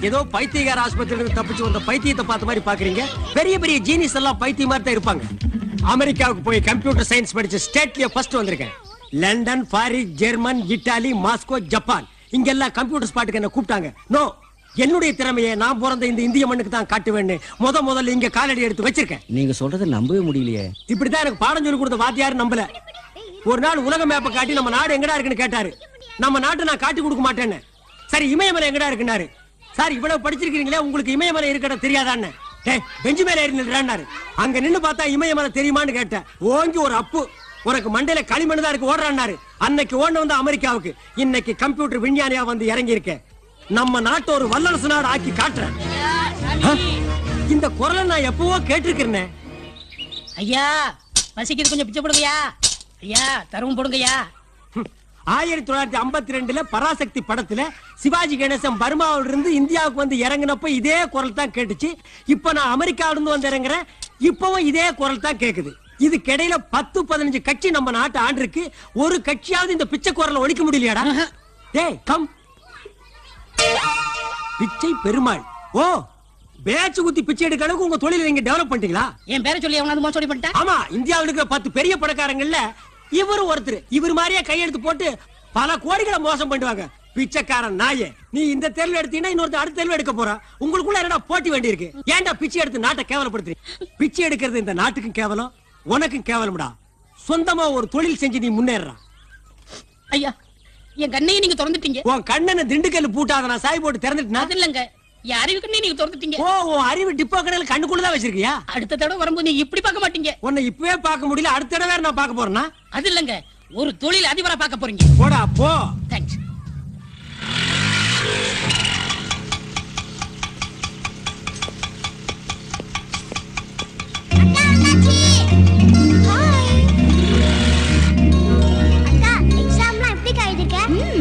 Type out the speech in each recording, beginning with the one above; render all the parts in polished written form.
ஏதோ பைத்தியக்கார ஆஸ்பத்திரியில இருந்து தப்பிச்சு வந்த பைத்தியத்தை பார்த்த மாதிரி பாக்குறீங்க. பெரிய பெரிய ஜீனிஸ் எல்லாம் பைத்தியம் மாதிரி தான் இருப்பாங்க. அமெரிக்காவுக்கு போய் கம்ப்யூட்டர் சயின்ஸ் படிச்சு ஸ்டேட்லயே ஃபர்ஸ்ட் வந்திருக்கேன். London, Paris, German, Italy, Moscow, Japan இங்கெல்லாம் கம்ப்யூட்டர் ஸ்பாட்டுக்கு என்ன கூப்பிட்டாங்க. நோ, என்னுடைய திறமையை நான் பிறந்த இந்த இந்திய மண்ணுக்கு தான் காட்டுவேன்னு முதல்ல இங்க காலடி எடுத்து வச்சிருக்கேன். நீங்க சொல்றதை நம்பவே முடியலையே. இப்படிதான் எனக்கு பாடம் சொல்லி கொடுத்த வாத்தியார் நம்பல. ஒரு நாள் உலக மேப்பை காட்டி நம்ம நாடு எங்கடா இருக்குன்னு கேட்டாரு. நம்ம நாட்டை நான் காட்டி கொடுக்க மாட்டேன்னு. சரி, இமயமலை எங்கடா இருக்குன்னாரு. சார், இவ்வளவு படிச்சிருக்கீங்களே, உங்களுக்கு இமயமலை இருக்கட தெரியாதான்னு. பெஞ்சு மேல ஏறி நின்றாரு. அங்க நின்னு பார்த்தா இமயமலை தெரியுமான்னு கேட்டேன். ஓங்கி ஒரு அப்பு, உனக்கு மண்டையில களிமண் தான் இருக்கு ஓடுறான்னாரு. அன்னைக்கு ஓடுன வந்து அமெரிக்காவுக்கு, இன்னைக்கு கம்ப்யூட்டர் விஞ்ஞானியா வந்து இறங்கி இருக்கேன். நம்ம நாட்டை ஒரு வல்லரசு நாடு ஆக்கி காட்டுறேன். இந்த குரலை நான் எப்பவோ கேட்டிருக்கிறேன். ஐயா, பசிக்குது, கொஞ்சம் பிச்சை போடுங்கய்யா. ஐயா, தருவம் போடுங்கய்யா. 1952 பராசக்தி படத்துல சிவாஜி கணேசன் பர்மாவில இருந்து இந்தியாவுக்கு வந்து இறங்கினப்ப இதே குரல் தான் கேட்டுச்சு. இப்ப நான் அமெரிக்காவில இருந்து வந்து இறங்குறேன், இப்பவும் இதே குரல் தான் கேக்குது. இதுக்கு இடையில 10-15 கட்சி நம்ம நாட்டு ஆண்டு இருக்கு. ஒரு கட்சியாவது இந்த பிச்சை குரலை ஒழிக்க முடியலையாடா? டேய் கம். பிச்சை பெருமாள். ஓ, பேச்சு குத்தி பிச்சை எடுக்க அளவுக்கு உங்க தொழிலை நீங்க டெவலப் பண்ணிட்டீங்களா? என் பேரை சொல்லி அவனாவது மோசடி பண்ணிட்டா? ஆமா, இந்தியாவில் இருக்கிற 10 பெரிய பணக்காரங்கள்ல இவரு ஒருத்தர். இவர் மாதிரியே கையெழுத்து போட்டு பல கோடிகளை மோசம் பண்ணுவாங்க. பிச்சைக்காரன் நாயே, நீ இந்த தேர்வு எடுத்தீங்கன்னா இன்னொருத்த அடுத்த தேர்வு எடுக்க போறா. உங்களுக்குள்ள என்னடா போட்டி வேண்டி இருக்கு? ஏன்டா பிச்சை எடுத்து நாட்டை கேவலப்படுத்துறீங்க? பிச்சை எடுக்கிறது இந்த நாட்டுக்கும் கேவலம், உனக்கும் கேவலம்டா. சொந்தமா ஒரு தொழில் செஞ்சு நீ முன்னேறா. ஐயா, என் கண்ணையை நீங்க திறந்துட்டீங்க. உன் கண்ணனை திண்டுக்கல் பூட்டாத நான் சாய் போட்டு திறந்துட்டேன். அது இல்லங்க, என் அறிவு கண்ணை நீங்க திறந்துட்டீங்க. ஓ, உன் அறிவு டிப்போ கடையில் கண்ணுக்குள்ளதான் வச்சிருக்கியா? அடுத்த தடவை வரும்போது நீங்க இப்படி பார்க்க மாட்டீங்க. உன்னை இப்பவே பார்க்க முடியல, அடுத்த தடவை வேற நான் பார்க்க போறேன்னா? அது இல்லங்க, ஒரு தொழில் அதிபரா பார்க்க போறீங்க. போடா போ. தேங்க்ஸ்.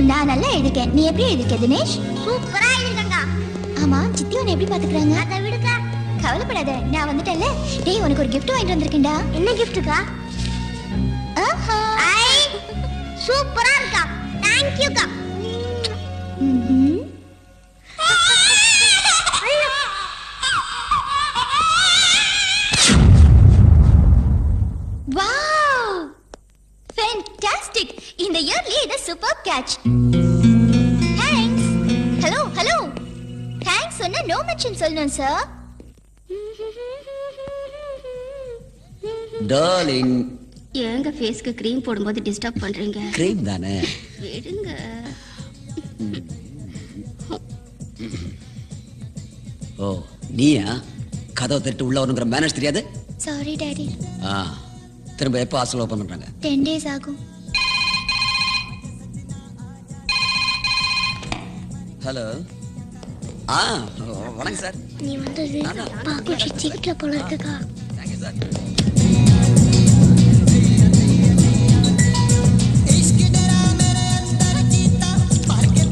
நான் நல்லா எழுதிருக்கேன். நீ எப்படி எழுதிருக்க தினேஷ்? சூப்பரா எழுதிருக்கங்க. ஆமா, சித்தி உன்னை எப்படி பாத்துக்கறாங்க? அத விடுங்க, கவலைப்படாத, நான் வந்துட்டேன்ல. டேய், உனக்கு ஒரு gift வாங்கிட்டு வந்திருக்கேன்டா. என்ன giftக்கா? ஆஹா, ஐ சூப்பரா இருக்கா. थैंक यू கா. Wow, fantastic. இந்த இயர்லி இது super catch. Thanks. Hello hello, thanks சொன்னா நோ மென்ஷன் சொல்லணும் சார். டார்லிங், ஏங்க ஃபேஸ்க்கு க்ரீம் போடும்போது டிஸ்டர்ப் பண்றீங்க? க்ரீம் தானே, விடுங்க. ஓ நீயா? கதவை தட்டு உள்ள வரணுங்கிற மேனேஜ் தெரியாது? Sorry daddy. திரும்ப எப்போ ஹாஸ்டல் ஓபன் பண்றாங்க? 10 days ஆகும். ஹலோ. வணக்கம் சார். நீ வந்தது பாக்கு சிச்சி வீட்ல போல இருக்குக்கா. Thank you sir.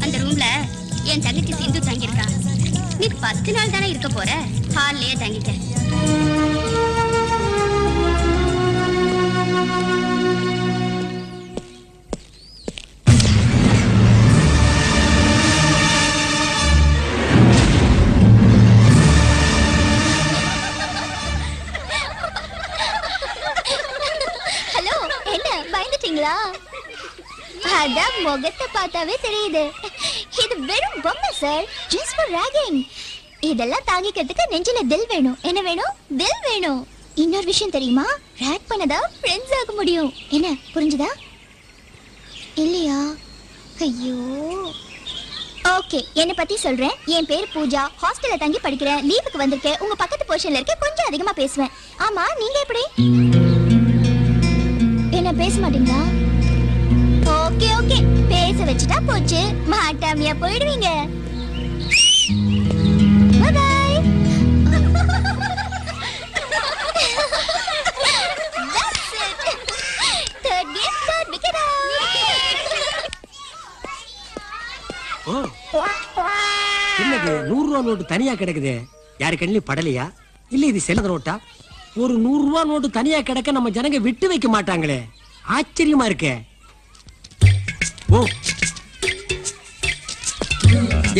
அந்த ரூம்ல என் தங்கச்சி சிந்து தங்கி இருக்கா. நீ 10 நாள் தானே இருக்க போற, ஹால்லயே தங்கிக்க. ஹலோ, என்ன பயந்துட்டீங்களா? அதான் முகத்தை பார்த்தாவே தெரியுது. இது வெறும் பொம்மை சார், just for ragging. இதெல்லாம் தாங்கிக்கிறதுக்கு நெஞ்சில தில் வேணும். என்ன வேணும்? தில் வேணும். இன்னொரு விஷயம் தெரியுமா? ரேக் பண்ணதா ஃப்ரெண்ட்ஸ் ஆக முடியும். என்ன புரிஞ்சுதா? இல்லையா? ஐயோ. ஓகே, என்ன பத்தி சொல்றேன். என் பேர் பூஜா, ஹாஸ்டல்ல தங்கி படிக்கிறேன். லீவுக்கு வந்திருக்கேன். உங்க பக்கத்து போர்ஷன்ல இருக்க, கொஞ்சம் அதிகமா பேசுவேன். ஆமா, நீங்க எப்படி? என்ன பேச மாட்டீங்களா? ஓகே ஓகே, பேச வச்சுட்டா போச்சு, மாட்டாமையா போயிடுவீங்க. Bye bye. That's it. Third game, third wicket out. ஓ, என்னது 100 ரூபா நோட்டு தனியா கிடக்குது? யாரு கண்ணிலும் படலையா? இல்ல இது செல்லத நோட்டா? ஒரு 100 ரூபா நோட்டு தனியா கிடக்க நம்ம ஜனங்க விட்டு வைக்க மாட்டாங்களே, ஆச்சரியமா இருக்கே. ஓ,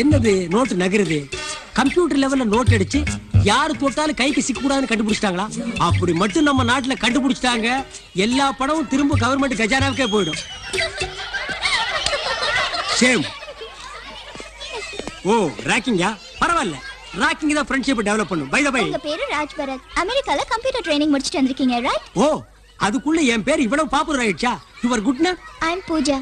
என்னது நோட்டு நகருது? கம்ப்யூட்டர் லெவல்ல நோட் அடிச்சு யாரு தொட்டாலும் கைக்கு சிக்க கூடாதுன்னு கண்டுபிடிச்சிட்டாங்களா? அப்படி மட்டும் நம்ம நாட்டுல கண்டுபிடிச்சிட்டாங்க, எல்லா பணமும் திரும்ப கவர்மெண்ட் கஜானாவுக்கே போயிடும். சேம். ஓ ராக்கிங்கா? பரவாயில்ல, ராக்கிங் தான் ஃப்ரெண்ட்ஷிப் டெவலப் பண்ணும். பை தி பை, உங்க பேரு ராஜ் பரத். அமெரிக்கால கம்ப்யூட்டர் ட்ரைனிங் முடிச்சிட்டு வந்திருக்கீங்க, ரைட்? ஓ அதுக்குள்ள என் பேர் இவ்வளவு பாப்புலர் ஆயிடுச்சா? Your good name? I am Pooja.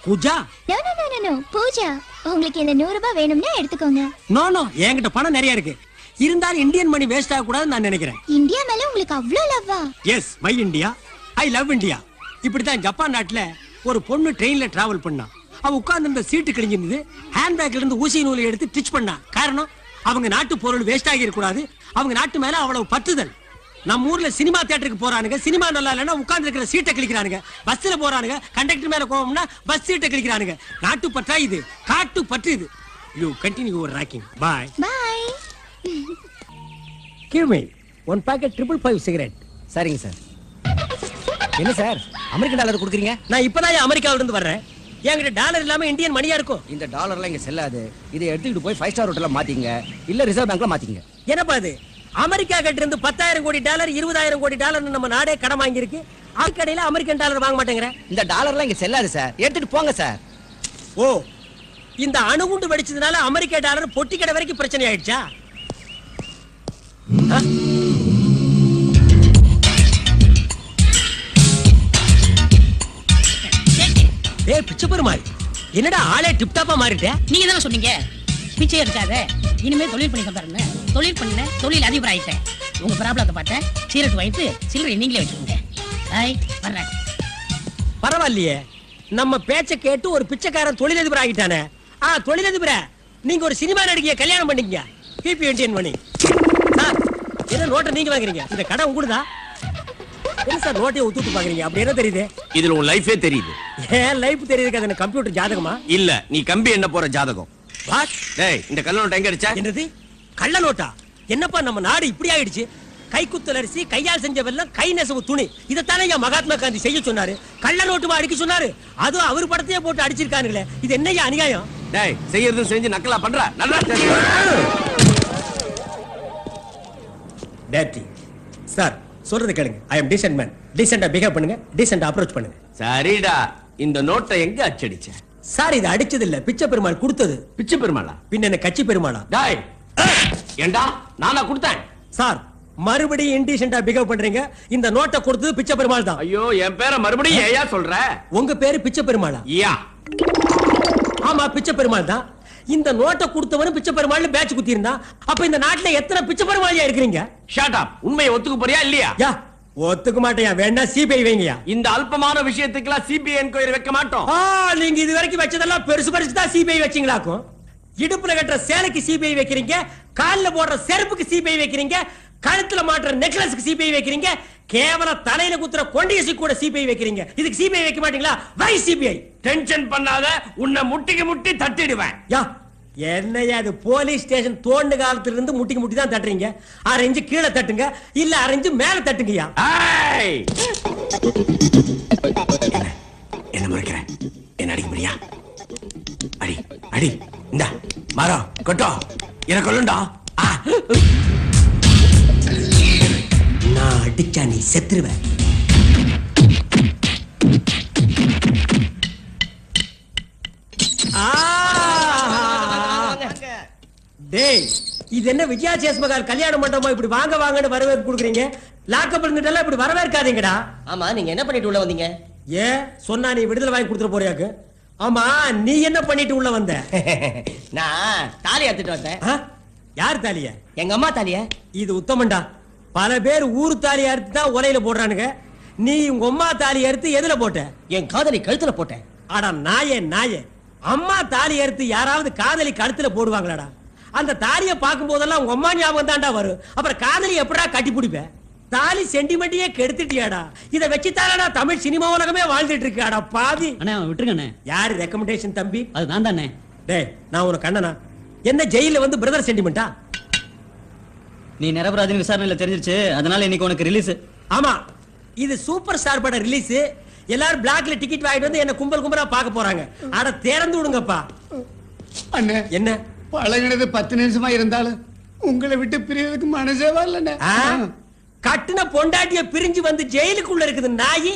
Pooja? No no no no Pooja. உங்களுக்கு இந்த 100 ரூபாய் வேணும்னா எடுத்துக்கோங்க. நோ நோ, என்கிட்ட பணம் நிறைய இருக்கு. இருந்தாலும் இந்தியன் மணி வேஸ்ட் ஆக கூடாதுன்னு நான் நினைக்கிறேன். இந்தியா மேல உங்களுக்கு அவ்ளோ லவ்வா? Yes, my India, I love India. இப்படித்தான் ஜப்பான் நாட்டுல ஒரு பொண்ணு ட்ரெயின்ல டிராவல் பண்ணா. அவ உட்கார்ந்து இருந்த சீட்டு கிழிஞ்சிருந்தது. ஹேண்ட்பேக்ல இருந்து ஊசி நூலை எடுத்து ஸ்டிச் பண்ணா. காரணம், அவங்க நாட்டு பொருள் வேஸ்ட் ஆகி இருக்க கூடாது. அவங்க நாட்டு மேல அவ்வளவு பற்றுதல். நம்ம ஊர்ல சினிமா தியேட்டருக்கு போறானுங்க, சினிமா நல்லா இல்லைன்னா உட்கார்ந்து இருக்கிற சீட்டை கிழிக்கிறானுங்க. பஸ்ல போறானுங்க, கண்டக்டர் மேல கோவம்னா பஸ் சீட்டை கிழிக்கிறானுங்க. நாட்டு பற்றா இது, காட்டு பற்று இது. You continue your rocking. Bye bye. Give me 1 packet 555 cigarette. சரிங்க சார். என்ன சார் அமெரிக்கன் டாலர் கொடுக்குறீங்க? நான் இப்பதான் அமெரிக்காவில இருந்து வர்றேன். என்கிட்ட டாலர் இல்லாம இந்தியன் மணியா இருக்கும். இந்த டாலர்லாம் இங்க செல்லாது. இதை எடுத்துக்கிட்டு போய் 5 ஸ்டார் ஹோட்டல்ல மாத்திங்க, இல்ல ரிசர்வ் பேங்க்ல மாத்திங்க. என்னப்பா இது? அமெரிக்கா கிட்ட இருந்து 10,000 கோடி டாலர் 20,000 கோடி டாலர் நம்ம நாடே கடன் வாங்கி இருக்கு. அதுக்கடையில அமெரிக்கன் டாலர் வாங்க மாட்டேங்கிற. இந்த டாலர்லாம் இங்க செல்லாது சார், எடுத்துட்டு போங்க சார். ஓ, இந்த அணுகுண்டு வெடிச்சதுனால அமெரிக்க டாலர் பொட்டி கடை வரைக்கும் பிரச்சனை ஆயிடுச்சா? ஏய் பிச்சை பெருமாள், என்னடா ஆளே டிப் டாப்பா மாறிட்ட? நீங்க தானே சொன்னீங்க பிச்சை எடுக்காத, இனிமே தொழில் பண்ணி தரேன்னு. தொழில் பண்ண தொழில் அதிபர் ஆயிட்டேன். உங்க ப்ராப்ளத்தை பார்த்தேன், சீரட் வைத்து சில்லறை நீங்களே வச்சுக்கோங்க. ஹாய் வர்றேன். பரவாயில்லையே, நம்ம பேச்ச கேட்டு ஒரு பிச்சைக்காரன் தொழிலதிபர் ஆகிட்டானே. தொழிலதிபர, நீங்க ஒரு சினிமா நடிகைய கல்யாணம் பண்ணிக்கங்க. Keep Indian money. சார், என்ன நோட்டை நீங்க வாங்குறீங்க? இந்த கடை உங்களுதா? என்ன சார் நோட்டையை ஊத்துட்டு பாக்குறீங்க? அப்படி என்ன தெரியுது? இதுல உன் லைஃபே தெரியுது. ஏன் லைஃப் தெரியுது? அது கம்ப்யூட்டர் ஜாதகமா? இல்ல, நீ கம்பி என்ன போற ஜாதகம். வாட்? டேய், இந்த கள்ள நோட்டு எங்க அடிச்ச? என்னது கள்ள நோட்டா? என்னப்பா நம்ம நாடு இப்படி ஆயிடுச்சு? கைக்குத்தல் அரிசி, கையால் செஞ்ச வெல்லம், கை நெசவு துணி, இதைத்தானே மகாத்மா காந்தி செய்ய சொன்னாரு. கள்ள நோட்டுமா அடிக்க சொன்னாரு? அதுவும் அவர் படத்தையே போட்டு அடிச்சிருக்கானுங்களே, இது என்னையா அநியாயம்? டேய், செய்யறது செஞ்சு நக்கலா பண்ற. நல்லா டேட்டி சார், சொல்றது கேளுங்க. ஐ அம் டீசன்ட் மேன். டீசென்ட்டா பிஹேவ் பண்ணுங்க, டீசென்ட்டா அப்ரோச் பண்ணுங்க. சரிடா, இந்த நோட்டை எங்க அச்சடிச்ச? சார், இது அடிச்சது இல்ல, பிச்சை பெருமாள் கொடுத்தது. பிச்சை பெருமாளா? பின்ன என்ன கட்சி பெருமாளா? டேய், ஏண்டா நானா கொடுத்தேன்? சார், மறுபடியும் இன்டீசென்ட்டா பிஹேவ் பண்றீங்க. இந்த நோட்டை கொடுத்தது பிச்சை பெருமாள் தான். ஐயோ, என் பேரை மறுபடியும் ஏயா சொல்ற? உங்க பேரு பிச்சை பெருமாளா? யா. ஆமா, பிச்சை பெருமாள் தான். இந்த நோட்டை கொடுத்தவனும் பிச்சை பெருமாள் பேட்ச் குத்தி இருந்தா, அப்ப இந்த நாட்டுல எத்தனை பிச்சை பெருமாளியா இருக்கிறீங்க? Shut up. உண்மையை ஒத்துக்க போறியா இல்லையா? யா, ஒத்துக்க மாட்டேயா. வேணா சிபிஐ வைங்கயா. இந்த அல்பமான விஷயத்துக்குலாம் சிபிஐ என்கொயரி வைக்க மாட்டோம். நீங்க இது வரைக்கும் வச்சதெல்லாம் பெருசு பெருசு தான் சிபிஐ வச்சீங்களாக்கும். இடுப்புல கட்டுற சேலைக்கு சிபிஐ வைக்கிறீங்க, கால்ல போடுற செருப்புக்கு சிபிஐ வைக்கிறீங்க, கழுத்துல மாட்டுற நெக்லஸ்க்கு சிபிஐ வைக்கிறீங்க, கேவல தலையில குத்துற கொண்டியசி கூட சிபிஐ வைக்கிறீங்க. இதுக்கு சிபிஐ வைக்க மாட்டீங்களா? வை சிபிஐ. டென்ஷன் பண்ணாத, உன்னை முட்டிக்கு முட்டி தட்டிடுவேன். யா, என்னையா அது? போலீஸ் ஸ்டேஷன் தோண்டு காலத்துல இருந்து முட்டிக்கு முட்டி தான் தட்டுறீங்க. 6 இன்ச்சு கீழே தட்டுங்க, இல்ல 6 இன்ச்சு மேல தட்டுங்கய்யா. ஏய், என்ன முறைக்கிற? என்ன அடிக்க முடியா? அடி அடி. இந்த மரம் கொட்டோ எனக்கு கொள்ளுண்டா. நான் அடிச்சா நீ செத்துருவ. டேய், இது என்ன விஜயா சேஸ்மகால் கல்யாண மண்டபமா? இப்படி வாங்க வாங்கன்னு வரவேற்பு கொடுக்குறீங்க. லாக்கப் இருந்துட்டெல்லாம் இப்படி வரவேற்காதீங்கடா. ஆமா, நீங்க என்ன பண்ணிட்டு உள்ள வந்தீங்க? ஏன் சொன்னா நீ விடுதலை வாங்கி கொடுத்துட போறியாக்கு? ஆமா, நீ என்ன பண்ணிட்டு உள்ள வந்த? நான் தாலி எடுத்துட்டு வந்தேன். யார் தாலிய? எங்க அம்மா தாலிய. இது உத்தமண்டா. பல பேர் ஊரு தாலி அறுத்து தான் உலையில போடுறானுங்க. நீ உங்க அம்மா தாலி அறுத்து எதுல போட்ட? என் காதலி கழுத்துல போட்டேன். ஆடா நாயே நாயே, அம்மா தாலி அறுத்து யாராவது காதலி கழுத்துல போடுவாங்களாடா? அந்த தாலியை பார்க்கும் போதெல்லாம் உங்க அம்மா ஞாபகம் தான்டா வரும். அப்புறம் காதலி எப்படா கட்டி பிடிப்ப? தாலி சென்டிமெண்ட்டையே கெடுத்துட்டியாடா. இத வச்சுதானடா தமிழ் சினிமா உலகமே வாழ்ந்துட்டு இருக்காடா பாவி. அண்ணே விட்டுருங்க அண்ணே. யாரு ரெக்கமெண்டேஷன் தம்பி? அது நான் தானே. டேய், நான் உனக்கு அண்ணனா? என்ன ஜெயில வந்து பிரதர் சென்டிமெண்டா? நீ நிரபராதின்னு விசாரணையில தெரிஞ்சிருச்சு, அதனால இன்னைக்கு உனக்கு ரிலீஸ். ஆமா, இது சூப்பர் ஸ்டார் பட ரிலீஸ். எல்லாரும் பிளாக்ல டிக்கெட் வாங்கிட்டு வந்து என்ன கும்பல் கும்பலா பார்க்க போறாங்க. அட திறந்து விடுங்கப்பா. அண்ணே, என்ன பழகினது 10 நிமிஷமா இருந்தாலும் உங்களை விட்டு பிரியறதுக்கு மனசே வரலண்ணே. கட்டுன பொண்டாட்டிய பிரிஞ்சு வந்து ஜெயிலுக்குள்ள இருக்குது நாயி.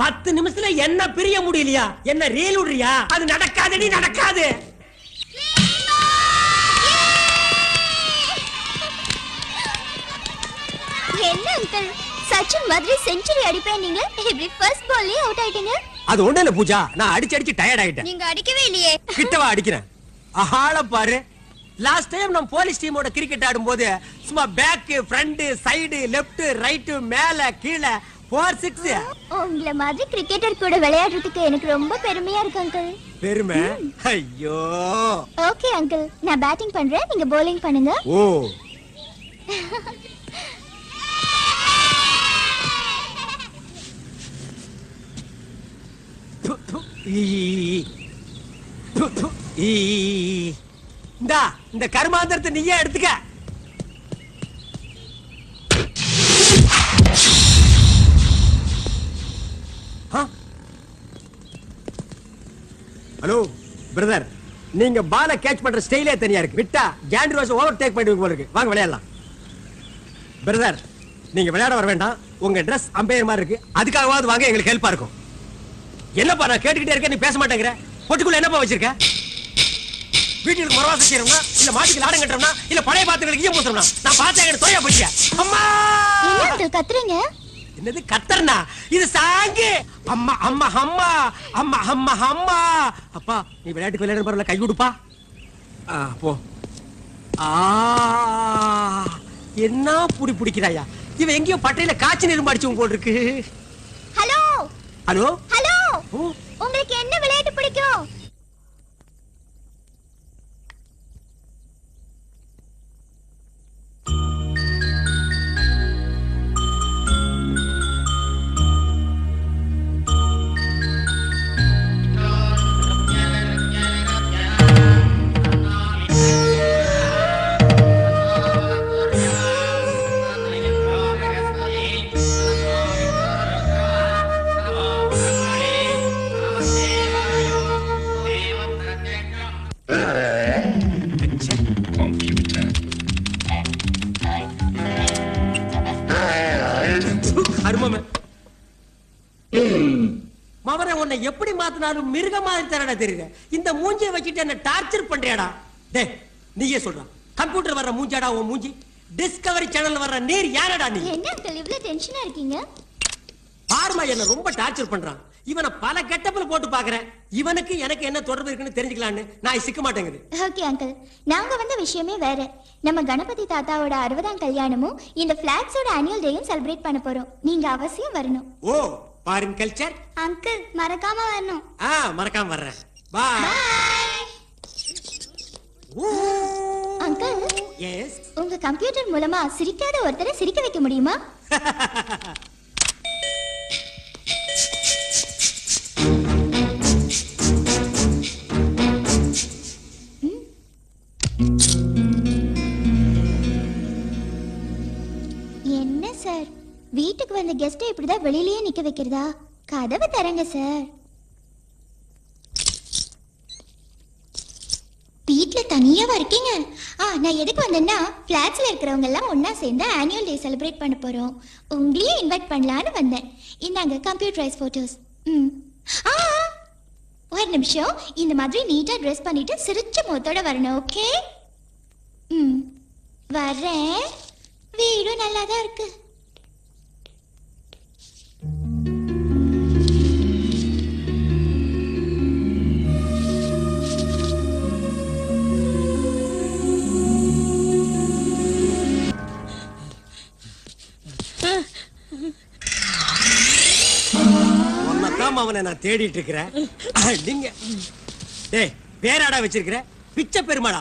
10 நிமிஷத்துல என்ன பிரிய முடியலையா? என்ன ரீல் விடுறியா? அது நடக்காதடி, நடக்காது. என்ன அங்கிள், சச்சின் மாதிரி செஞ்சுரி அடிப்பேன் நீங்க இப்படி ஃபர்ஸ்ட் பால்லே அவுட் ஆயிட்டீங்க. அது ஒண்ணு இல்ல பூஜா, நான் அடிச்சு டயர்ட் ஆயிட்டேன். நீங்க அடிக்கவே இல்லையே. கிட்டவா அடிக்கிறேன். ஆள பாரு. லாஸ்ட் டைம் நம்ம போலீஸ் டீமோட கிரிக்கெட் ஆடும்போது சும்மா back, front, side, left, right, மேல, கீழே 4-6. உங்கள மாதிரி கிரிக்கெட்டர் கூட விளையாடுறதுக்கு எனக்கு ரொம்ப பெருமையா இருக்கு அங்கிள். பெருமை? ஐயோ. ஓகே அங்கிள், நான் பேட்டிங் பண்றேன், நீங்க bowling பண்ணுங்க. ஓ. இந்த கர்மாந்திரத்தை நீயே எடுத்துக்க. ஹலோ பிரதர், நீங்க பால கேட்ச் பண்ற ஸ்டைலே தனியா இருக்கு. விட்டா ஜாண்டி ரோஸ் ஓவர் டேக் பண்ணிடுவீங்க போல இருக்கு. வாங்க விளையாடலாம். பிரதர், நீங்க விளையாட வர வேண்டாம். உங்க Dress அம்பையர் மாதிரி இருக்கு. அதுக்காகவாவது வாங்க, எங்களுக்கு ஹெல்ப்பா இருக்கும். என்னப்பா நான் கேட்டுக்கிட்டே இருக்கேன், நீ பேச மாட்டேங்கிற. பொட்டுக்குள்ள என்னப்பா வச்சிருக்க? வீட்டுக்கு மரவாசம் செய்யறோம்னா, இல்ல மாட்டுக்கு லாடம் கட்டுறோம்னா, இல்ல பழைய பாத்திரங்களுக்கு ஈயம் பூசுறோம்னா? நான் பார்த்தேன், எனக்கு தோயா போச்சியா. அம்மா என்ன அங்கிள் கத்துறீங்க? என்னது கத்தறனா? இது சாங்கு. அம்மா அம்மா அம்மா அம்மா அம்மா அம்மா. அப்பா நீ விளையாட்டுக்கு விளையாட பரவாயில்ல, கை கொடுப்பா. போ. என்ன புடி பிடிக்கிறாயா? இவன் எங்கேயோ பட்டையில காய்ச்சி நெரும்பு அடிச்சவன் போல் இருக்கு. ஹலோ ஹலோ ஹலோ, உங்களுக்கு என்ன விளையாட்டு பிடிக்கும்? மவரை உன்னை எப்படி மாத்தினாலும் மிருக மாதிரி தரடா தெரியுது. இந்த மூஞ்சியை வச்சுட்டு என்ன டார்ச்சர் பண்றியாடா? டே நீயே சொல்ற, கம்ப்யூட்டர் வர்ற மூஞ்சாடா உன் மூஞ்சி? டிஸ்கவரி சேனல்ல வர்ற நீர் யாரடா நீ? என்ன அங்கிள் இவ்ளோ டென்ஷனா இருக்கீங்க? பார்மா என்ன ரொம்ப டார்ச்சர் பண்றான். இவனை பல கெட்டப்ல போட்டு பாக்குறேன். இவனுக்கு எனக்கு என்ன தொடர்பு இருக்குன்னு தெரிஞ்சுக்கலான்னு நான் சிக்க மாட்டேங்குது. ஓகே அங்கிள், நாங்க வந்த விஷயமே வேற. நம்ம கணபதி தாத்தாவோட 60ஆம் கல்யாணமும் இந்த பிளாட்ஸோட ஆனுவல் டேயும் செலிப்ரேட் பண்ண போறோம். நீங்க அவசியம் வரணும். ஓ, ஃபாரின் கல்ச்சர். அங்கிள் மறக்காம வரணும். மறக்காம வர்றேன். பாய். Uncle, yes. உங்க கம்ப்யூட்டர் மூலமா சிரிக்காத ஒருத்தரை சிரிக்க வைக்க முடியுமா? என்ன சார், வீட்டுக்கு வந்த கெஸ்ட் இப்படிதான் வெளியிலேயே நிக்க வைக்கிறதா? கதவை தரங்க சார். வீட்ல தனியாவா இருக்கீங்க? நான் எதுக்கு வந்தேன்னா, பிளாட்ஸ்ல இருக்கிறவங்க எல்லாம் ஒன்னா சேர்ந்து ஆனுவல் டே செலிப்ரேட் பண்ண போறோம். உங்களையும் இன்வைட் பண்ணலான்னு வந்தேன். இந்தாங்க கம்ப்யூட்டரைஸ் போட்டோஸ். ஒரு நிமிஷம், இந்த மாதிரி நீட்டா ட்ரெஸ் பண்ணிட்டு சிரிச்ச முகத்தோட வரணும். ஓகே? வரேன். வீடு நல்லாதான் இருக்கு. அவனை நான் தேடிட்டு இருக்கிறேன். நீங்க டேய் பேராடா வச்சிருக்கிற? பிச்சை பெருமாளா?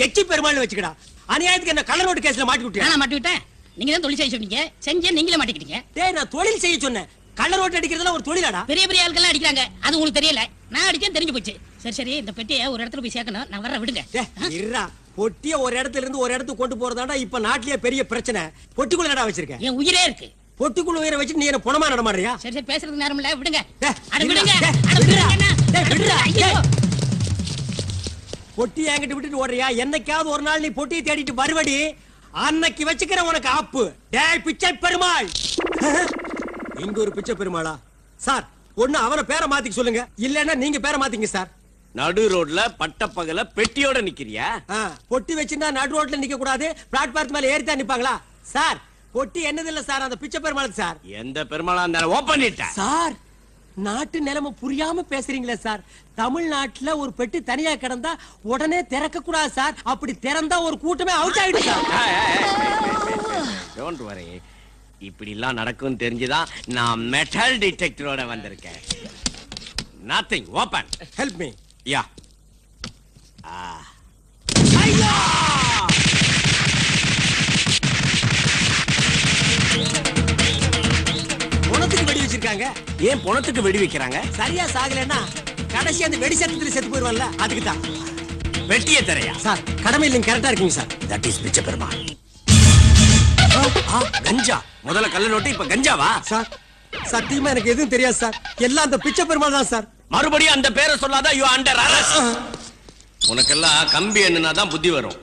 எச்சி பெருமாள்னு வச்சுக்கடா. அநியாயத்துக்கு என்ன கலர் ரோட் கேஸ்ல மாட்டி விட்டியா? நான் மாட்டி விட்டேன். நீங்க தான் தொழில் செய்ய சொன்னீங்க, செஞ்சே நீங்களே மாட்டிக்கிட்டீங்க. டேய் நான் தொழில் செய்ய சொன்னேன். கலர் ரோட் அடிக்கிறதுலாம் ஒரு தொழிலாடா? பெரிய பெரிய ஆட்கள் அடிக்கிறாங்க, அது உங்களுக்கு தெரியல. நான் அடிச்சேன் தெரிஞ்சு போச்சு. சரி சரி, இந்த பெட்டியை ஒரு இடத்துல போய் சேர்க்கணும். நான் வர விடுங்க. இருடா, பொட்டிய ஒரு இடத்துல இருந்து ஒரு இடத்துக்கு கொண்டு போறதாடா இப்ப நாட்டிலேயே பெரிய பிரச்சனை. பொட்டிக்குள்ள என்னடா வச்சிருக்க? என் உயிரே இருக்கு. பொட்டிக்குள்ள உயிரை வச்சு நீ என்ன புணமா நடமாடுறியா? சரி சரி, பேசுறதுக்கு நேரம் இல்ல, விடுங்க. அட விடுங்க. விடுடா. பொட்டி என்கிட்ட விட்டுட்டு ஓடுறியா? என்னைக்காவது ஒரு நாள் நீ பொட்டியை தேடிட்டு வருவடி, அன்னைக்கு வச்சுக்கிற உனக்கு ஆப்பு. டேய் பிச்சை பெருமாள். இங்க ஒரு பிச்சை பெருமாளா? சார் ஒண்ணு அவன பேரை மாத்திக்க சொல்லுங்க, இல்லன்னா நீங்க பேரை மாத்திங்க சார். நடு ரோட்ல பட்டப்பகல பெட்டியோட நிக்கிறியா? பொட்டி வச்சிருந்தா நடு ரோட்ல நிக்க கூடாது, பிளாட்பார்த் மேல ஏறிதான் நிப்பாங்களா? சார் பொட்டி என்னது இல்ல சார், அந்த பிச்சை பெருமாளுக்கு சார். எந்த பெருமாளா இருந்தாலும் ஓபன் பண்ணிட்டேன் சார். நாட்டு நிலைமை புரியாம பேசுறீங்களே சார். தமிழ்நாட்டுல ஒரு பெட்டி தனியா கிடந்தா உடனே திறக்க கூடாது சார். அப்படி திறந்தா ஒரு கூட்டமே அவுட் ஆயிடும் சார். Don't worry. இப்படி எல்லாம் நடக்கும் தெரிஞ்சுதான் நான் மெட்டல் டிடெக்டரோட வந்திருக்கேன். Nothing, open. Help me. Yeah. ஐயா! பொணத்துக்கு வெடி வச்சிருக்காங்க. ஏன் பொணத்துக்கு வெடி வைக்கிறாங்க? சரியா சாகலன்னா கடைசி அந்த வெடி சத்தத்துல செத்து போயிருவான்ல, அதுக்கு தான். வெட்டியே தரையா? சார் கடமையில் நீங்க கரெக்டா இருக்கீங்க சார். தட் இஸ் பிச்சை பெருமாள். கஞ்சா. முதல்ல கள்ள நோட்டு, இப்ப கஞ்சாவா? சார் சத்தியமா எனக்கு எதுவும் தெரியாது சார். எல்லாம் அந்த பிச்சை பெருமாள் தான் சார். மறுபடியும் அந்த பேரை சொல்லாத, யூ அண்டர் அரெஸ்ட். உனக்கெல்லாம் கம்பி எண்ணுனாதான் புத்தி வரும்.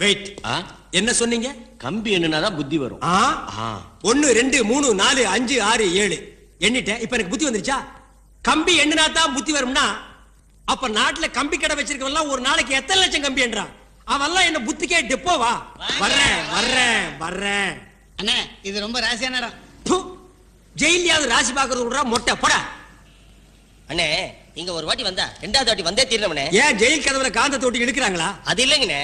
வெயிட், என்ன சொன்னீங்க? கம்பி எண்ணுனாதான் புத்தி வரும். 1 2 3 4 5 6 7 எண்ணிட்டேன். இப்ப எனக்கு புத்தி வந்துருச்சா? கம்பி எண்ணுனா தான் புத்தி வரும்னா அப்ப நாட்டுல கம்பி கடை வச்சிருக்கவன் ஒரு நாளைக்கு எத்தனை லட்சம் கம்பி என்றான்? அவெல்லாம் என்ன புத்திக்கே டெப்போவா? வர்றேன் வர்றேன் வர்றேன். அண்ணே இது ரொம்ப ராசியான இடம். ஜெயிலியாவது ராசி பாக்குறது விடுறா மொட்டை போடா. அண்ணே இங்க ஒரு வாட்டி வந்தா ரெண்டாவது வாட்டி வந்தே தீரணும்னே. ஏன் ஜெயில் கதவுல காந்த தொட்டி இழுக்கிறாங்களா? அது இல்லங்கண்ணே,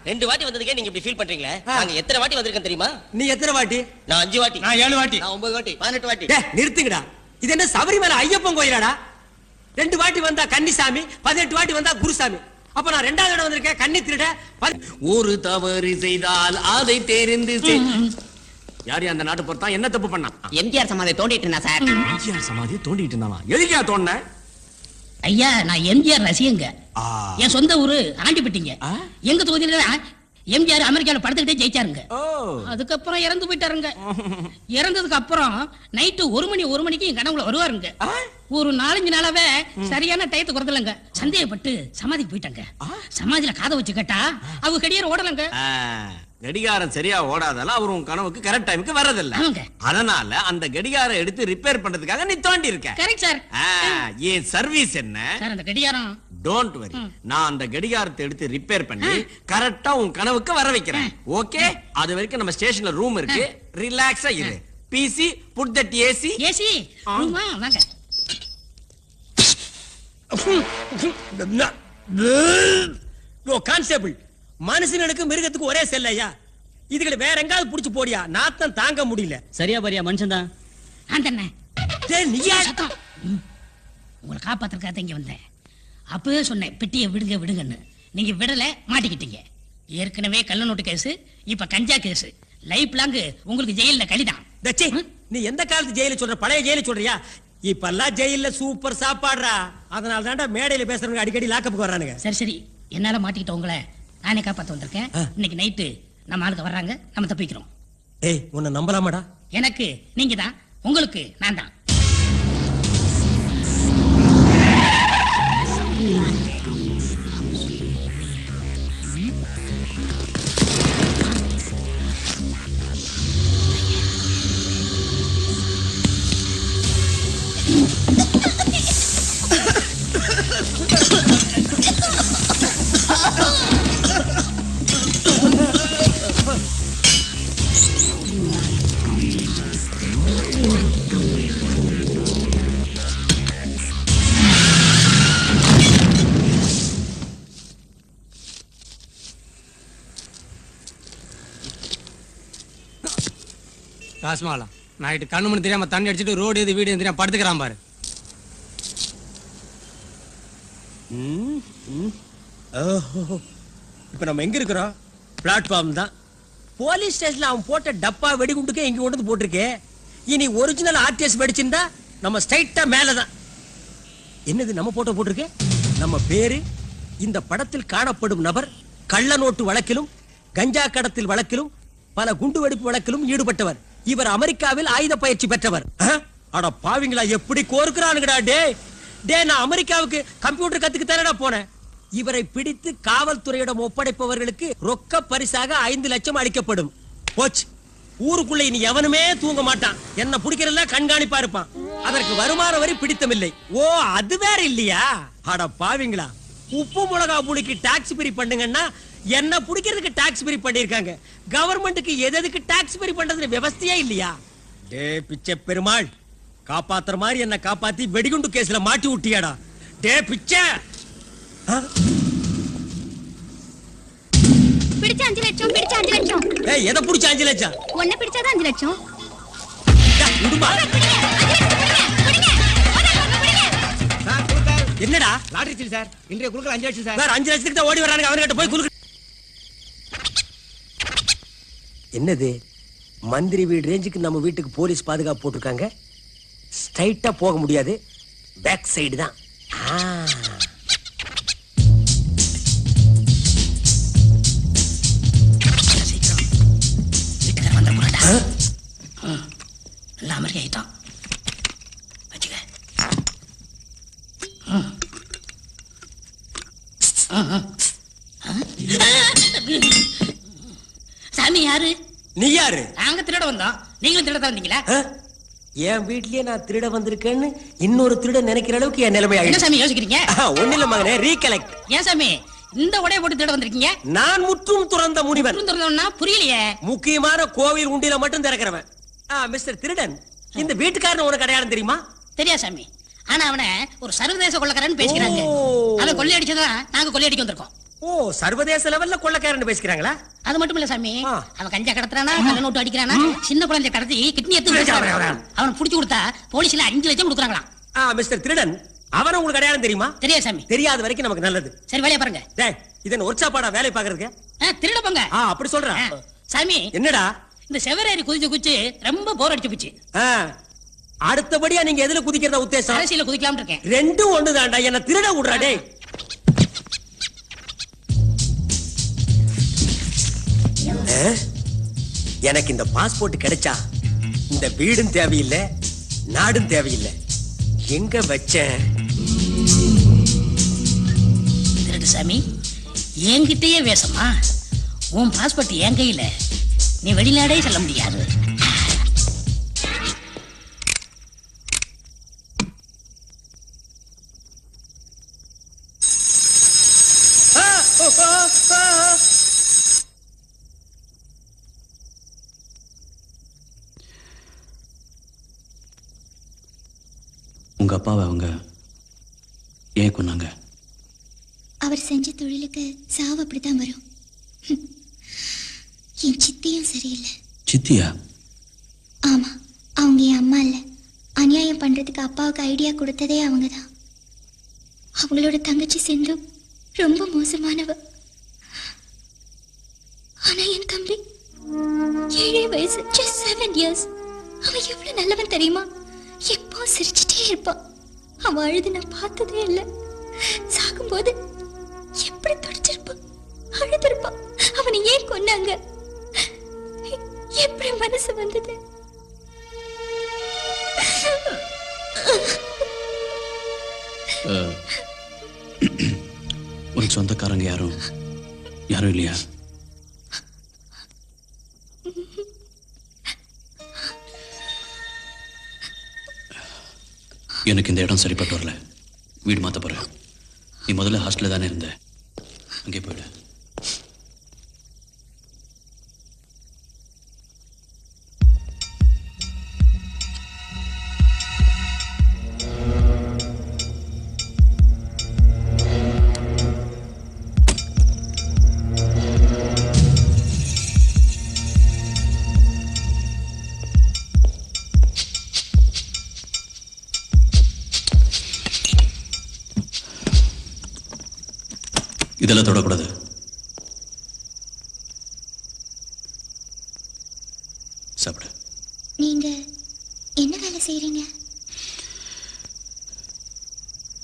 2 வாட்டி வந்ததுக்கே நீங்க இப்படி ஃபீல் பண்றீங்களே. நாங்க எத்தனை வாட்டி வந்திருக்கேன் தெரியுமா? நீ எத்தனை வாட்டி? நான் 5 வாட்டி. நான் 7 வாட்டி. நான் 9 வாட்டி. 18 வாட்டி. நிறுத்துங்கடா. இது என்ன சபரிமலை ஐயப்பன் கோயிலாடா? 2 வாட்டி வந்தா கன்னிசாமி, 18 வாட்டி வந்தா குருசாமி. அப்ப நான் 2வது இடம் வந்திருக்கேன் கன்னி திருட. ஒரு தவறு செய்தால் அதை தெரிந்து யாரு அந்த நாட்டு பொறுத்தான் என்ன தப்பு பண்ணா? எம்ஜிஆர் சமாதியை தோண்டிட்டு இருந்தா சார். எம்ஜிஆர் சமாதியை தோண்டிட்டு இருந்தானா? எதுக்கா தோண்ட? ஐயா நான் எம்ஜிஆர் ரசிகங்க. என் சொந்த ஊரு ஆண்டிப்பட்டிங்க. எங்க தொகுதியில எம்ஜிஆர் அமெரிக்கால படுத்துக்கிட்டே ஜெயிச்சாருங்க. அதுக்கப்புறம் இறந்து போயிட்டாருங்க. இறந்ததுக்கு அப்புறம் நைட்டு 1 மணிக்கு என் கனவுல வருவாருங்க. ஒரு 4-5 நாளாவே சரியான டயத்துக்கு வரதில்லைங்க. சந்தேகப்பட்டு சமாதிக்கு போயிட்டாங்க. சமாதியில காதை வச்சு கேட்டா அவங்க கடியார ஓடலங்க. கடிகாரம் சரியா ஓடாதால அவர் உன் கனவுக்கு கரெக்ட் டைமுக்கு வரதில்லை. அதனால அந்த கடிகாரம் எடுத்து ரிப்பேர் பண்றதுக்காக நீ தோண்டி இருக்க. Correct sir. ஏன் சர்வீஸ் என்ன சார்? அந்த கடிகாரம் டோன்ட் வரி, நான் அந்த கடிகாரத்தை எடுத்து ரிப்பேர் பண்ணி கரெக்டா உன் கனவுக்கு வர வைக்கிறேன். ஓகே? அது வரைக்கும் நம்ம ஸ்டேஷன்ல ரூம் இருக்கு, ரிலாக்ஸா இரு. PC put that AC. AC ரூமா வாங்க. கான்ஸ்டபிள், மனுஷனுக்கு மிருகத்துக்கு ஒரே செல்லையா? இதுகளை வேற எங்காவது புடிச்சு போடியா? நாத்தம் தாங்க முடியல. சரியா பரியா மனுஷன் தான். நான் தானே. நீயா? உங்களை காப்பாத்துறதுக்காக இங்க வந்தேன். அப்பவே சொன்னேன் பெட்டியை விடுங்க விடுங்கன்னு. நீங்க விடல, மாட்டிக்கிட்டீங்க. ஏற்கனவே கள்ள நோட்டு கேஸ், இப்ப கஞ்சா கேஸ். லைஃப் லாங் உங்களுக்கு ஜெயில கழிதான். நீ எந்த காலத்து ஜெயில சொல்ற? பழைய ஜெயில சொல்றியா? இப்பெல்லாம் ஜெயில சூப்பர் சாப்பாடுறா. அதனால தான்டா மேடையில பேசுறவங்க அடிக்கடி லாக்கப்புக்கு வர்றானுங்க. சரி சரி, என்னால மாட்டிக்கிட்ட உங்களை நானே காப்பாத்த வந்திருக்கேன். இன்னைக்கு நைட்டு நம்ம ஆளுக்கு வர்றாங்க, நம்ம தப்பிக்கிறோம். ஏய், உன்னை நம்பலாமாடா? எனக்கு நீங்க தான், உங்களுக்கு நான் தான். ராஸ்மாலா நைட்டு கண்ணு மணி தெரியாம தண்ணி அடிச்சுட்டு ரோடு எது வீடு தெரியாம படுத்துக்கிறான் பாரு. இப்ப நம்ம எங்க இருக்கிறோம்? பிளாட்ஃபார்ம் தான். போலீஸ் ஸ்டேஷன்ல அவன் போட்ட டப்பா வெடிகுண்டுக்கே இங்க கொண்டு வந்து போட்டிருக்கே. இனி ஒரிஜினல் ஆர்டிஎஸ் வெடிச்சிருந்தா நம்ம ஸ்ட்ரைட்டா மேலதான். என்னது நம்ம போட்டோ போட்டிருக்கே? நம்ம பேரு, இந்த படத்தில் காணப்படும் நபர் கள்ள நோட்டு வழக்கிலும் கஞ்சா கடத்தல் வழக்கிலும் பல குண்டு வெடிப்பு வழக்கிலும் ஈடுபட்டவர். இவர் அமெரிக்காவில் ஆயுத பயிற்சி பெற்றவர். அட பாவிங்களா, எப்படி கோர்க்கிறானுங்கடா. டே நான் அமெரிக்காவுக்கு கம்ப்யூட்டர் கத்துக்கு தானடா போனேன். இவரை பிடித்து காவல்துறையிடம் ஒப்படைப்பவர்களுக்கு ரொக்க பரிசாக 5 லட்சம் அளிக்கப்படும். போச்சு. ஊருக்குள்ள இனி எவனுமே தூங்க மாட்டான். என்ன பிடிக்கிறதுல கண்காணிப்பா இருப்பான். அதற்கு வருமான வரி பிடித்தமில்லை. ஓ, அது வேற இல்லையா? அட பாவிங்களா, உப்பு மிளகா புளிக்கு டாக்ஸ் பிரி பண்ணுங்கன்னா என்ன பிடிக்கிறதுக்கு டாக்ஸ் பிரி பண்ணிருக்காங்க. கவர்மெண்ட்டுக்கு எதுக்கு டாக்ஸ் பிரி பண்றதுன்னு விவஸ்தையே இல்லையா? டே பிச்சை பெருமாள், காப்பாத்துற மாதிரி என்ன காப்பாத்தி வெடிகுண்டு கேஸ்ல மாட்டி விட்டியாடா. டே பிச்சை, பிடிச்ச 5 லட்சம், பிடிச்ச 5 லட்சம். ஏய், எதை பிடிச்ச 5 லட்சம்? ஒன்ன பிடிச்சாதான் 5 லட்சம். விடுமா? என்னடா லாட்டரி சீட் சார், இன்றைய குழுக்கள் 5 லட்சம் சார். வேற 5 லட்சத்துக்கு தான் ஓடி வரானுங்க. அவன்கிட்ட போய் குலுக்கு. என்னது, மந்திரி வீடு ரேஞ்சுக்கு நம்ம வீட்டுக்கு போலீஸ் பாதுகாப்பு போட்டிருக்காங்க. ஸ்ட்ரைட்டா போக முடியாது, பேக் சைடு தான். வீட்டுக்கார வந்த போறாடா. நல்லா அமர்த்தி ஆயிட்டான். வச்சுக்க. சாமி யாரு? நீ யாரு? நாங்க திருட வந்தோம். நீங்களும் திருட தான் வந்தீங்களா? என் வீட்லயே நான் திருட வந்திருக்கேன்னு இன்னொரு திருட நினைக்கிற அளவுக்கு என் நிலைமை என்ன ஆயிடுச்சு. சாமி யோசிக்கிறீங்க? ஒண்ணு இல்ல மகனே, ரீகலெக்ட். ஏன் சாமி இந்த உடைய போட்டு திருட வந்திருக்கீங்க? நான் முற்றும் துறந்த முனிவன். திறந்தோம்னா புரியலையே. முக்கியமான கோவில் உண்டியில மட்டும் திறக்கிறவன். மிஸ்டர் திருடன், இந்த வீட்டுக்காரன் உனக்கு அடையாளம் தெரியுமா? தெரியா சாமி. ஆனா அவனை ஒரு சர்வதேச கொள்ளக்காரன் பேசிக்கிறாங்க. அவன் கொள்ளையடிச்சதான் நாங்க கொள்ளையடிக்க வந்திருக்கோம். ஓ, சர்வதேச லெவல்ல கொள்ளக்காரன் பேசிக்கிறாங்களா? அது மட்டும் இல்ல சாமி, அவன் கஞ்சா கடத்துறானா, கள்ள நோட்டு அடிக்கிறானா, சின்ன குழந்தை கடத்தி கிட்னி எடுத்து அவனை புடிச்சு கொடுத்தா போலீஸ்ல 5 லட்சம் கொடுக்குறாங்களாம். மிஸ்டர் திருடன், அவன உங்களுக்கு அடையாளம் தெரியுமா? தெரியா சாமி. தெரியாத வரைக்கும் நமக்கு நல்லது. சரி, வேலைய பாருங்க. டேய், இதன் ஒர்க்ஷாப்பாடா வேலை பாக்குறதுக்கு? திருட போங்க. அப்படி சொல்றேன். சாமி, என்னடா இந்த செவரேறி குதிச்சு ரொம்ப போர் அடிச்சு போச்சு. அடுத்தபடியா நீங்க எதுல குதிக்கிறதா உத்தேசம்? அரசியல குதிக்கலாம்னு இருக்கேன். ரெண்டும் ஒண்ணுதான்டா. என்ன திருட விடுறா. டேய், எனக்கு இந்த பாஸ்போர்ட் கிடைச்சா இந்த வீடும் தேவையில்லை, நாடும் தேவையில்லை. எங்க வச்சேன்? திருடு சாமி, என்கிட்டயே வேசமா? உன் பாஸ்போர்ட் என் கையில, நீ வெளிநாடே செல்ல முடியாது. உங்க அப்பாவை அவங்க ஏன் கொன்னாங்க? அவர் செஞ்ச தொழிலுக்கு சாவு அப்படித்தான் வரும். என் சித்தியும் சரியில்லை. சித்தியா? ஆமா, அவங்க என் அம்மா இல்ல. அநியாயம் பண்றதுக்கு அப்பாவுக்கு ஐடியா கொடுத்ததே அவங்கதான். அவங்களோட தங்கச்சி சிந்து ரொம்ப மோசமானவ. ஆனா என் தம்பி 7 வயசு, just 7 years. அவன் எவ்வளவு நல்லவன் தெரியுமா? எப்போ சிரிச்சுட்டே இருப்பான். அவன் அழுது நான் பார்த்ததே இல்லை. சாகும்போது எப்படி தொடச்சிருப்பான், அழுதிருப்பான். அவனை ஏன் கொன்னாங்க? எப்படி மனசு வந்தது? ஒரு சொந்தக்காரங்க யாரும் இல்லையா? எனக்கு இந்த இடம் சரிப்பட்டு வரல. வீடு மாத்த போறேன். நீ முதல்ல ஹாஸ்டல்ல தானே இருந்த, அங்கே போயிடு. இதெல்லாம் தொடக்கூடாது. சாப்பிடு. நீங்க என்ன வேலை செய்றீங்க?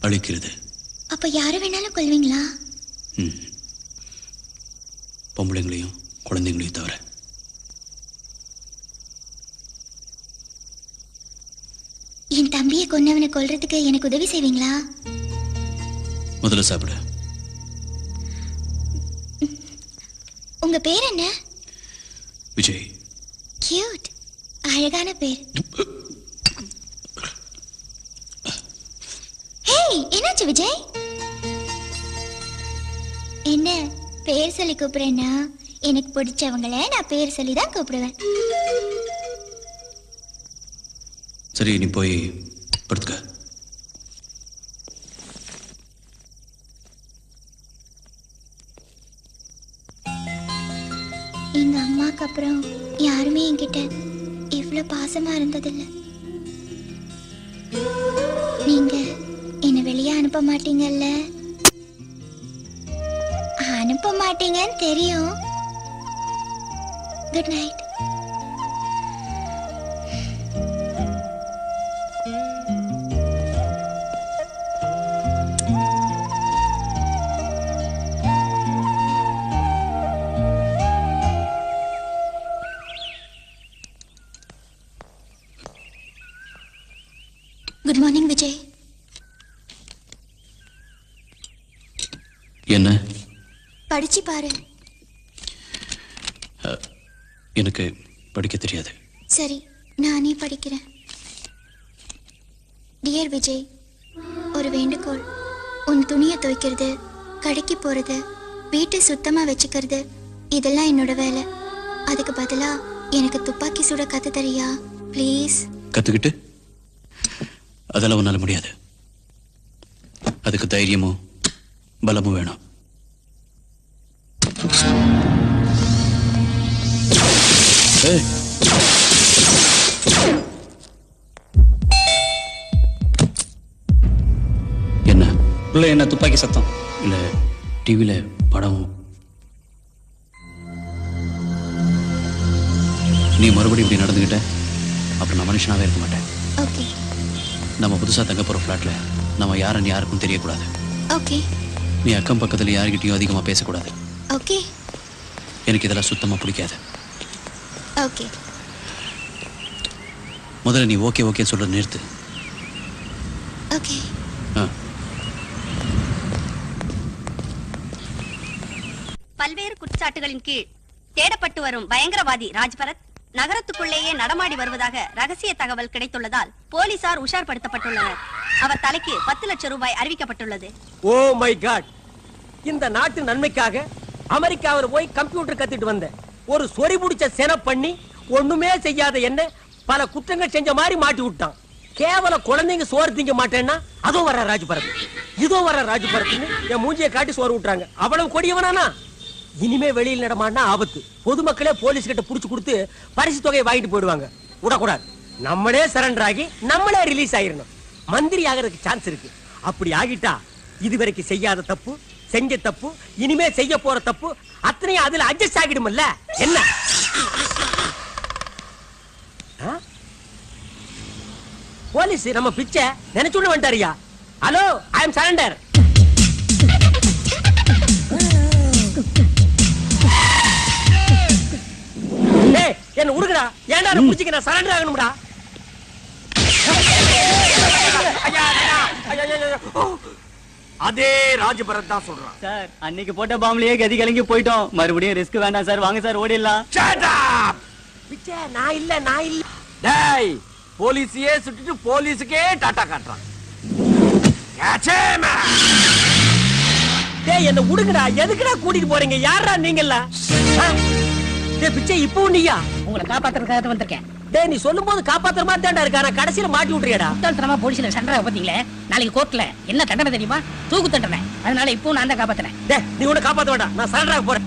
அழிக்கிறது. அப்ப யார வேணாலும் கொல்வீங்களா? பொம்பளைங்களையும் குழந்தைங்களையும் தவிர. என் தம்பியை கொன்னவனை கொல்றதுக்கு எனக்கு உதவி செய்வீங்களா? முதல்ல சாப்பிடு. உங்க பேர் என்ன? விஜய். கியூட், அழகான பேர். ஹேய், என்னாச்சு விஜய்? என்ன பேர் சொல்லி கூப்பிடுறேன்னா எனக்கு பிடிச்சவங்கள நான் பேர் சொல்லி தான் கூப்பிடுவேன். சரி, நீ போய் படுத்துக்க. எங்க அம்மாக்கு அப்புறம் யாருமே என்கிட்ட இவ்வளவு பாசமா இருந்ததில்லை. நீங்க என்ன வெளியே அனுப்ப மாட்டீங்கல்ல? அனுப்ப மாட்டீங்கன்னு தெரியும். Good night. Good morning Vijay. என்ன? படிச்சு பாரு. எனக்கு படிக்க தெரியாது. சரி, நானே படிக்கிறேன். டியர் விஜய், ஒரு வேண்டுகோள். உன் துணியை துவைக்கிறது, கடைக்கு போறது, வீட்டை சுத்தமா வச்சுக்கிறது இதெல்லாம் என்னோட வேலை. அதுக்கு பதிலா எனக்கு துப்பாக்கி சுட கத்து தரியா ப்ளீஸ்? கத்துக்கிட்டு அதெல்லாம் உன்னால முடியாது. அதுக்கு தைரியமும் பலமும் வேணும். ஏய், என்ன உள்ள என்ன துப்பாக்கி சத்தம்? இல்ல, டிவில படம். நீ மறுபடியும் இப்படி நடந்துகிட்ட அப்புறம் நான் மனுஷனாவே இருக்க மாட்டேன். ஓகே. நம்ம புதுசா தங்க போற ஃபிளாட்ல நம்ம யாருன்னு யாருக்கும் தெரியக்கூடாது. ஓகே. நீ அக்கம் பக்கத்துல யாருக்கிட்டையும் அதிகமா பேசக்கூடாது. ஓகே. எனக்கு இதெல்லாம் சுத்தமா பிடிக்காது. ஓகே. முதல்ல நீ ஓகே ஓகே சொல்ற நிறுத்து. ஓகே. பல்வேறு குற்றச்சாட்டுகளின் கீழ் தேடப்பட்டு வரும் பயங்கரவாதி ராஜ்பரத் நகரத்துக்குள்ளேயே நடமாடி வருவதாக ரகசிய தகவல் கிடைத்துள்ளதால் போலீசார் உஷார்படுத்தப்பட்டுள்ளனர். அவர் தலைக்கு 10 லட்சம் ரூபாய் அறிவிக்கப்பட்டுள்ளது. Oh my god! இந்த நாட்டு நன்மைக்காக அமெரிக்காவில் போய் கம்ப்யூட்டர் கத்துட்டு வந்த ஒரு சொறி பிடிச்ச செனப் பண்ணி ஒண்ணுமே செய்யாத என்ன பல குற்றங்கள் செஞ்ச மாதிரி மாட்டி விட்டான். கேவல குழந்தைங்க சோறு திங்க மாட்டேன்னா அதோ வர ராஜ்பரத், இதோ வர ராஜ்பரத்னு என் மூஞ்சியை காட்டி சோறு விட்டுறாங்க. அவ்வளவு கொடியவனானா? இனிமே வெளியில் நடமாடினா ஆபத்து. பொதுமக்களே போலீஸ் கிட்ட புடிச்சு கொடுத்து பரிசு தொகையை வாங்கிட்டு போயிடுவாங்க. விடக்கூடாது. நம்மளே சரண்டர் ஆகி நம்மளே ரிலீஸ் ஆயிரணும். மந்திரி ஆகிறதுக்கு சான்ஸ் இருக்கு. அப்படி ஆகிட்டா இதுவரைக்கும் செய்யாத தப்பு, செஞ்ச தப்பு, இனிமே செய்ய போற தப்பு அத்தனையும் அதுல அட்ஜஸ்ட் ஆகிடும்ல. என்ன போலீஸ் நம்ம பிச்சை நினைச்சுட்டு வந்துட்டாரியா? ஹலோ, ஐ அம் சரண்டர். என்ன உருகுடா? ஏன்டா புடிச்சிக்க? நான் சரண்டர் ஆகணும்டா. அதே ராஜபரத் தான் சொல்றான். சார், அன்னைக்கு போட்ட பாம்புலயே கதி கலங்கி போயிட்டோம். மறுபடியும் ரிஸ்க் வேண்டாம் சார். வாங்க சார், ஓடிடலாம். பிச்சை நான் இல்ல. டேய், போலீஸையே சுட்டுட்டு போலீஸுக்கே டாட்டா காட்டுறான். டேய், என்ன உடுங்கடா. எதுக்குடா கூட்டிட்டு போறீங்க? யாரா நீங்கெல்லாம்? டேய் பிச்சை, இப்போ நீயா? உங்களை காப்பாத்துறதுக்காக வந்திருக்கேன். டேய், நீ சொல்லும் போது காப்பாத்துற மாதிரி தான்டா இருக்கா. நான் கடைசியில மாட்டி விட்டுறியடா. முட்டாள்தனமா போலீஸ்ல சண்டை பாத்தீங்களே. நாளைக்கு கோர்ட்ல என்ன தண்டனை தெரியுமா? தூக்கு தண்டனை. அதனால இப்போ நான் தான் காப்பாத்துறேன். டேய், நீ உன்னை காப்பாத்த வேண்டாம். நான் சரண்டர் ஆக போறேன்.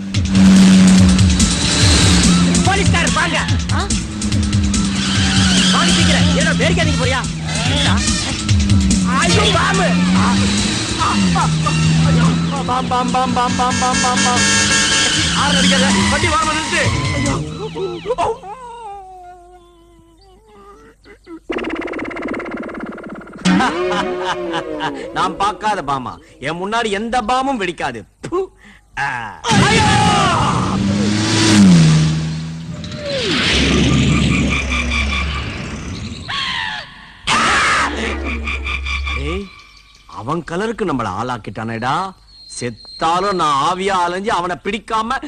போலீஸ்காரர் வாங்க. வாங்க சீக்கிரம். ஏடா வேடிக்கை அடிக்க போறியா? ஐயோ பாம்பு. பாம் பாம் பாம் பாம் பாம் பாம் பாம் பாம். ஆறு அடிக்காத. வண்டி வாங்க நிறுத்து. நான் பார்க்காத பாமா. என் முன்னாடி எந்த பாமும் வெடிக்காது. அவன் கலருக்கு நம்மள ஆளாக்கிட்டானேடா. செத்தாலும் நான் ஆவியா அலைஞ்சு அவனை பிடிக்காம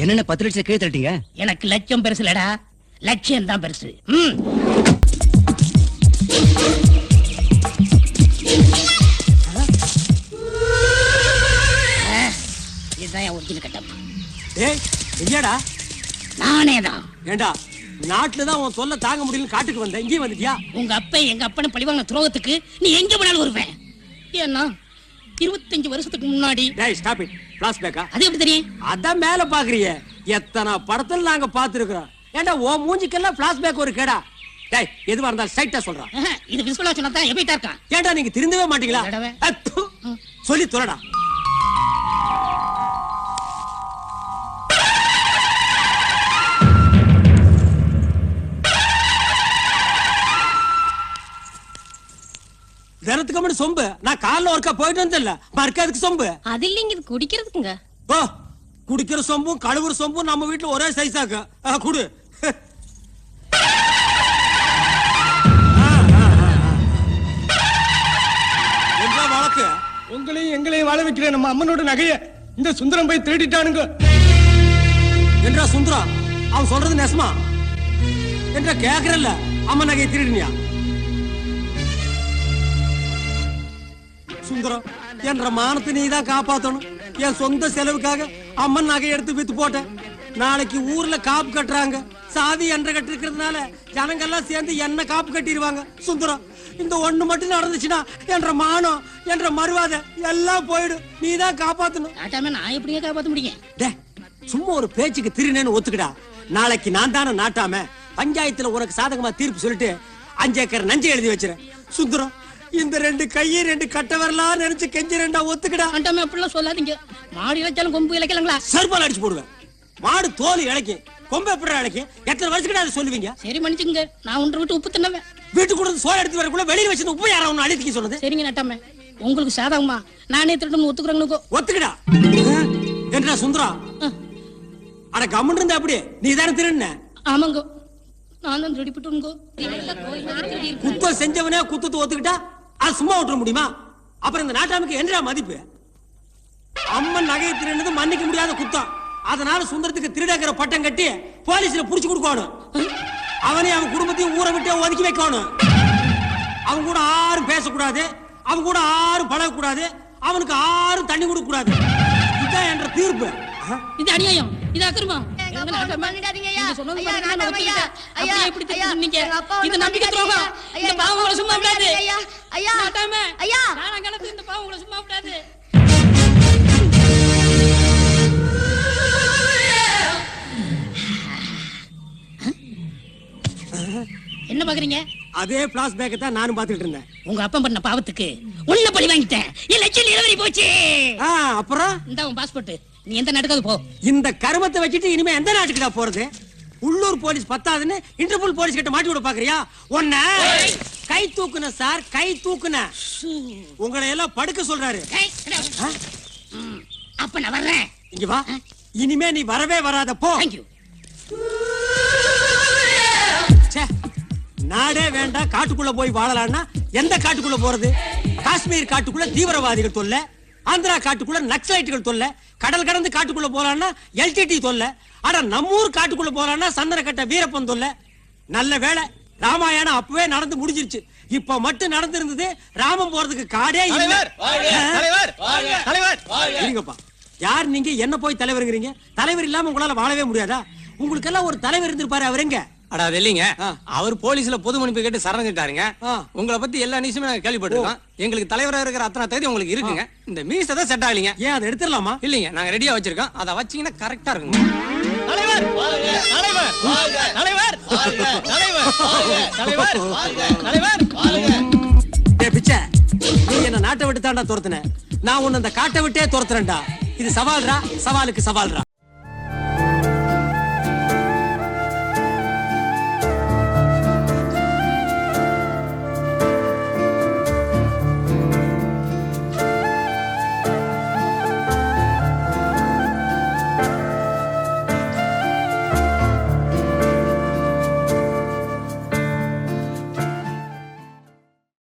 என்னென்ன 10 லட்சம் கீழே தட்டிங்க? எனக்கு லட்சம் பெருசு இல்லடா, லட்சியம் தான் பெருசு. இதுதான் என் ஒரிஜினல் கட்டப். ஏய் எங்கடா? நானே தான். ஏண்டா நாட்டுல தான் உன் சொல்ல தாங்க முடியல காட்டுக்கு வந்த, இங்கே வந்துட்டியா? உங்க அப்பா எங்க அப்பனை பழிவாங்க துரோகத்துக்கு நீ எங்க போனாலும் வருவேன். ஏன்னா 25 வருஷத்துக்கு முன்னாடி. டேய் ஸ்டாப் இட். ஃபிளாஷ்பேக்கா? அது எப்படி தெரியும்? அதான் மேல பாக்குறியே, எத்தனை படத்துல நாங்க பாத்துருக்கோம். ஏண்டா ஓ மூஞ்சிக்கெல்லாம் ஃபிளாஷ்பேக் ஒரு கேடா? டேய் எதுவா இருந்தாலும் ஸ்ட்ரைட்டா சொல்றான். இது விசுவலா சொன்னா தான் எபிட்டா இருக்கான். ஏண்டா நீங்க திருந்தவே மாட்டீங்களா? அப்பு. சொல்லி தொலைடா. தினத்துக்கு மட்டும் சொம்பு, நான் காலைல ஒருக்கா போயிட்டு வந்தேன்ல, மறுக்காதுக்கு சொம்பு. அது இல்லைங்க, இது குடிக்கிறதுக்குங்க. ஓ குடிக்கிற சொம்பும் கழுவுற சொம்பும் நம்ம வீட்டுல ஒரே சைஸாக்கு. குடு. என்ன வழக்கு? உங்களையும் எங்களையும் வாழ வைக்கிற நம்ம அம்மனோட நகைய இந்த சுந்தரம் போய் திருடிட்டானுங்க. என்றா சுந்தரம், அவன் சொல்றது நெசமா? என்றா கேக்குறல்ல, அம்மன் நகையை திருடினியா? சுந்தரம், என்ற மானத்தை நீ தான் காப்பாத்தணும். என் சொந்த செலவுக்காக அம்மன் நகை எடுத்து வித்து போட்டேன். நாளைக்கு ஊர்ல காப்பு கட்டுறாங்க, சாதி என்ற கட்டு இருக்கிறதுனால ஜனங்கள்லாம் சேர்ந்து என்ன காப்பு கட்டிடுவாங்க. சுந்தரம், இந்த ஒண்ணு மட்டும் நடந்துச்சுன்னா என்ற மானம் என்ற மறுவாதை எல்லாம் போயிடும். நீ தான் காப்பாத்தணும். நான் எப்படியே காப்பாத்த முடியும்? சும்மா ஒரு பேச்சுக்கு திருநேன்னு ஒத்துக்கிடா. நாளைக்கு நான் தானே நாட்டாம பஞ்சாயத்துல உனக்கு சாதகமா தீர்ப்பு சொல்லிட்டு 5 ஏக்கர் நஞ்சை எழுதி வச்சிருக்கேன். சுந்தரம், இந்த 2 கையை 2 கட்ட வரலாம் நினைச்சு கெஞ்சி 2 ஒத்துக்கிடா. ஆண்டாம அப்படிலாம் சொல்லாதீங்க. மாடு இழைச்சாலும் கொம்பு இழைக்கலாங்களா? சர்பால் அடிச்சு போடுவேன். மாடு தோல் இழைக்கும், கொம்பு எப்படி இழைக்கும்? எத்தனை வருஷத்துக்கு அதை சொல்லுவீங்க? சரி மன்னிச்சுங்க, நான் ஒன்று விட்டு உப்பு தின்னவேன். வீட்டுக்கு கூட சோறு எடுத்து வரக்குள்ள வெளியில வச்சு உப்பு யாரா ஒண்ணு அழித்துக்க சொன்னது? சரிங்க நட்டாம, உங்களுக்கு சாதகமா நானே திருட்டு ஒத்துக்குறாங்க. ஒத்துக்கிடா. என்ன சுந்தரா, அட கம்மன் இருந்தா அப்படி நீ தானே திருடுன? ஆமாங்க, நான் தான் திருடிப்பட்டுங்க. குத்தம் செஞ்சவனே குத்தத்தை ஒத்துக்கிட்டா அது சும்மா விட்டுற முடியுமா? அப்புறம் இந்த நாட்டாமுக்கு என்னடா மதிப்பு? அம்மன் நகையை திருடுனது மன்னிக்க முடியாத குத்தம். அதனால சுந்தரத்துக்கு திருடங்கிற பட்டம் கட்டி போலீஸ்ல புடிச்சு கொடுக்கணும். அவனே அவன் குடும்பத்தையும் ஊரை விட்டு ஒதுக்கி வைக்கணும். அவன் கூட யாரும் பேசக்கூடாது, அவன் கூட யாரும் பழகக்கூடாது, அவனுக்கு யாரும் தண்ணி கொடுக்க கூடாது. இதுதான் என்ற தீர்ப்பு. இது அநியாயம், இது அக்கிரமம். சும்மா விடாது. என்ன பாக்குறீங்க? அதே பிளாஷ்பேக் தான் நானும் பாத்துக்கிட்டு இருந்தேன். உங்க அப்பா பண்ண பாவத்துக்கு உன்ன பழி வாங்கிட்டேன். என் லட்சம் நிலவரி போச்சு. அப்புறம் இந்த உன் பாஸ்போர்ட், நீ எந்த நாட்டுக்கு போ. இந்த கருமத்தை வச்சுட்டு இனிமே எந்த நாட்டுக்குடா போறது? உள்ளூர் போலீஸ் பத்தாதுன்னு இன்டர்போல் போலீஸ் கிட்ட மாட்டி விட பாக்குறியா? உன்ன கை தூக்குன சார், கை தூக்குன. உங்களை எல்லாம் படுக்க சொல்றாரு. அப்ப நான் வர்றேன். இங்க வா. இனிமே நீ வரவே வராத, போ. நாடே வேண்டாம், காட்டுக்குள்ள போய் வாழலாம்னா எந்த காட்டுக்குள்ள போறது? காஷ்மீர் காட்டுக்குள்ள தீவிரவாதிகள் தொல்ல, ஆந்திரா காட்டுக்குள்ள நக்சலைட்டுகள் தொல்ல, கடல் கடந்து காட்டுக்குள்ள போறான்னா எல்டிடி தொல்ல, ஆனா நம்ம ஊர் காட்டுக்குள்ள போறான்னா சந்தன கட்ட வீரப்பன் தொல்ல. நல்ல வேளை ராமாயணம் அப்பவே நடந்து முடிஞ்சிருச்சு. இப்ப மட்டும் நடந்திருந்தது ராமன் போறதுக்கு காடே இல்ல. இருங்கப்பா, யார் நீங்க? என்ன போய் தலைவருங்கிறீங்க? தலைவர் இல்லாம உங்களால வாழவே முடியாதா? உங்களுக்கு எல்லாம் ஒரு தலைவர் இருந்திருப்பாரு, அவர் எங்க? அடா இல்லைங்க, அவர் போலீஸ்ல பொது மன்னிப்பு கேட்டு சரணடைஞ்சிட்டாருங்க. உங்களை பத்தி எல்லா நியூஸுமே நாங்க கேள்விப்பட்டிருக்கோம். எங்களுக்கு தலைவரா இருக்கிற அத்தனை தகுதி உங்களுக்கு இருக்குங்க. இந்த மீஸ் தான் செட் ஆகலீங்க. ஏன் அதை எடுத்துடலாமா? இல்லைங்க, நாங்க ரெடியா வச்சிருக்கோம். அதை வச்சீங்கன்னா கரெக்டா இருக்குங்க. தலைவர் தலைவர் தலைவர் தலைவர் தலைவர் பிச்சை, நீ என்ன நாட்டை விட்டு தாண்டா துரத்துன, நான் உன்னை அந்த காட்டை விட்டே துரத்துறேன்டா. இது சவால்ரா, சவாலுக்கு சவால்ரா.